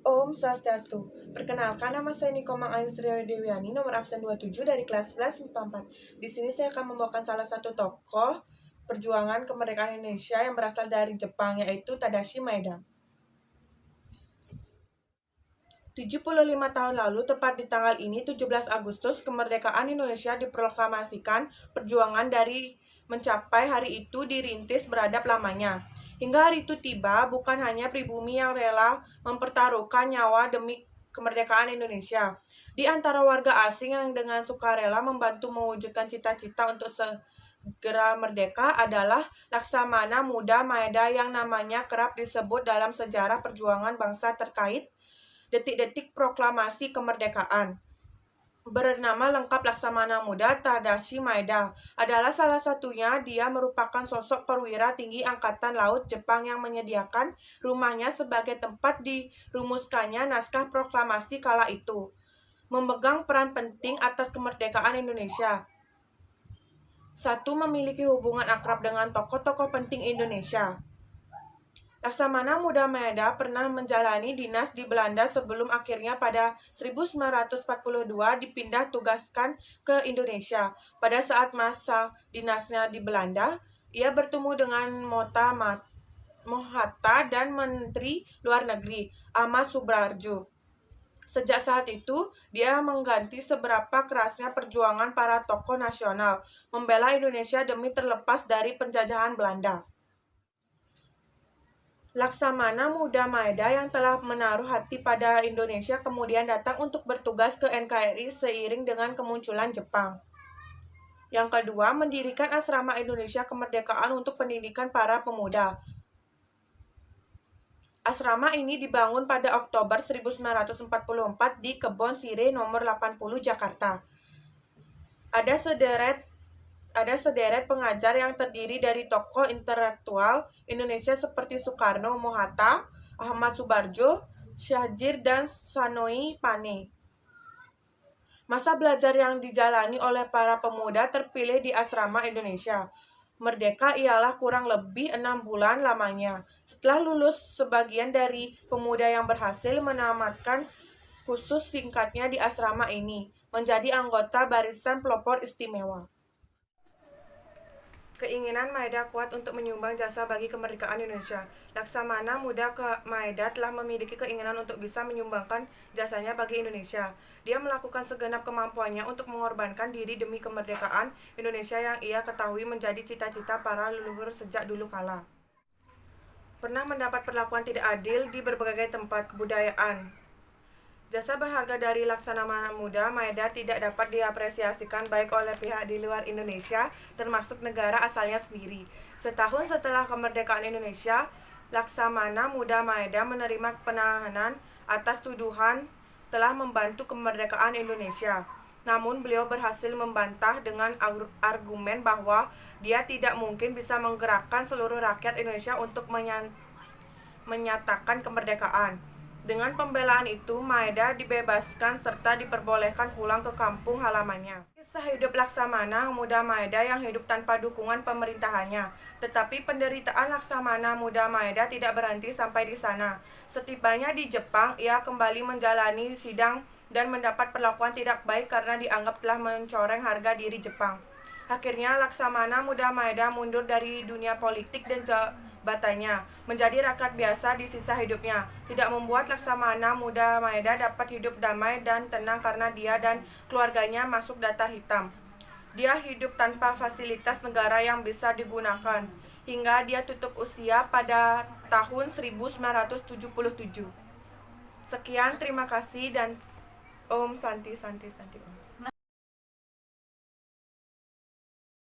Om Swastiastu. Perkenalkan, nama saya Nikomang Ayu Sri Dewiani, nomor absen 27 dari kelas 11 MIPA 4. Di sini saya akan membawakan salah satu tokoh perjuangan kemerdekaan Indonesia yang berasal dari Jepang, yaitu Tadashi Maeda. 75 tahun lalu, tepat di tanggal ini, 17 Agustus, kemerdekaan Indonesia diproklamasikan. Perjuangan dari mencapai hari itu dirintis beradab lamanya. Hingga hari itu tiba, bukan hanya pribumi yang rela mempertaruhkan nyawa demi kemerdekaan Indonesia. Di antara warga asing yang dengan sukarela membantu mewujudkan cita-cita untuk segera merdeka adalah Laksamana Muda Maeda yang namanya kerap disebut dalam sejarah perjuangan bangsa terkait detik-detik proklamasi kemerdekaan. Bernama lengkap Laksamana Muda Tadashi Maeda adalah salah satunya. Dia merupakan sosok perwira tinggi Angkatan Laut Jepang yang menyediakan rumahnya sebagai tempat dirumuskannya naskah proklamasi kala itu. Memegang peran penting atas kemerdekaan Indonesia. Satu, memiliki hubungan akrab dengan tokoh-tokoh penting Indonesia. Laksamana Muda Maeda pernah menjalani dinas di Belanda sebelum akhirnya pada 1942 dipindah tugaskan ke Indonesia. Pada saat masa dinasnya di Belanda, ia bertemu dengan Mohatta dan Menteri Luar Negeri Ahmad Subarjo. Sejak saat itu, dia mengganti seberapa kerasnya perjuangan para tokoh nasional membela Indonesia demi terlepas dari penjajahan Belanda. Laksamana Muda Maeda yang telah menaruh hati pada Indonesia kemudian datang untuk bertugas ke NKRI seiring dengan kemunculan Jepang. Yang kedua, mendirikan Asrama Indonesia Kemerdekaan untuk pendidikan para pemuda. Asrama ini dibangun pada Oktober 1944 di Kebon Sirih nomor 80 Jakarta. Ada sederet pengajar yang terdiri dari tokoh intelektual Indonesia seperti Soekarno, Mohatta, Ahmad Subarjo, Syahrir, dan Sanoi Pane. Masa belajar yang dijalani oleh para pemuda terpilih di Asrama Indonesia Merdeka ialah kurang lebih 6 bulan lamanya. Setelah lulus, sebagian dari pemuda yang berhasil menamatkan kursus singkatnya di asrama ini menjadi anggota barisan pelopor istimewa. Keinginan Maeda kuat untuk menyumbang jasa bagi kemerdekaan Indonesia. Laksamana Muda Maeda telah memiliki keinginan untuk bisa menyumbangkan jasanya bagi Indonesia. Dia melakukan segenap kemampuannya untuk mengorbankan diri demi kemerdekaan Indonesia yang ia ketahui menjadi cita-cita para leluhur sejak dulu kala. Pernah mendapat perlakuan tidak adil di berbagai tempat kebudayaan. Jasa berharga dari Laksamana Muda Maeda tidak dapat diapresiasikan baik oleh pihak di luar Indonesia, termasuk negara asalnya sendiri. Setahun setelah kemerdekaan Indonesia, Laksamana Muda Maeda menerima penahanan atas tuduhan telah membantu kemerdekaan Indonesia. Namun beliau berhasil membantah dengan argumen bahwa dia tidak mungkin bisa menggerakkan seluruh rakyat Indonesia untuk menyatakan kemerdekaan. Dengan pembelaan itu, Maeda dibebaskan serta diperbolehkan pulang ke kampung halamannya. Kisah hidup Laksamana Muda Maeda yang hidup tanpa dukungan pemerintahannya. Tetapi penderitaan Laksamana Muda Maeda tidak berhenti sampai di sana. Setibanya di Jepang, ia kembali menjalani sidang dan mendapat perlakuan tidak baik karena dianggap telah mencoreng harga diri Jepang. Akhirnya Laksamana Muda Maeda mundur dari dunia politik dan jabatannya, menjadi rakyat biasa di sisa hidupnya. Tidak membuat Laksamana Muda Maeda dapat hidup damai dan tenang karena dia dan keluarganya masuk data hitam. Dia hidup tanpa fasilitas negara yang bisa digunakan, hingga dia tutup usia pada tahun 1977. Sekian, terima kasih, dan Om Santi Santi Santi Om.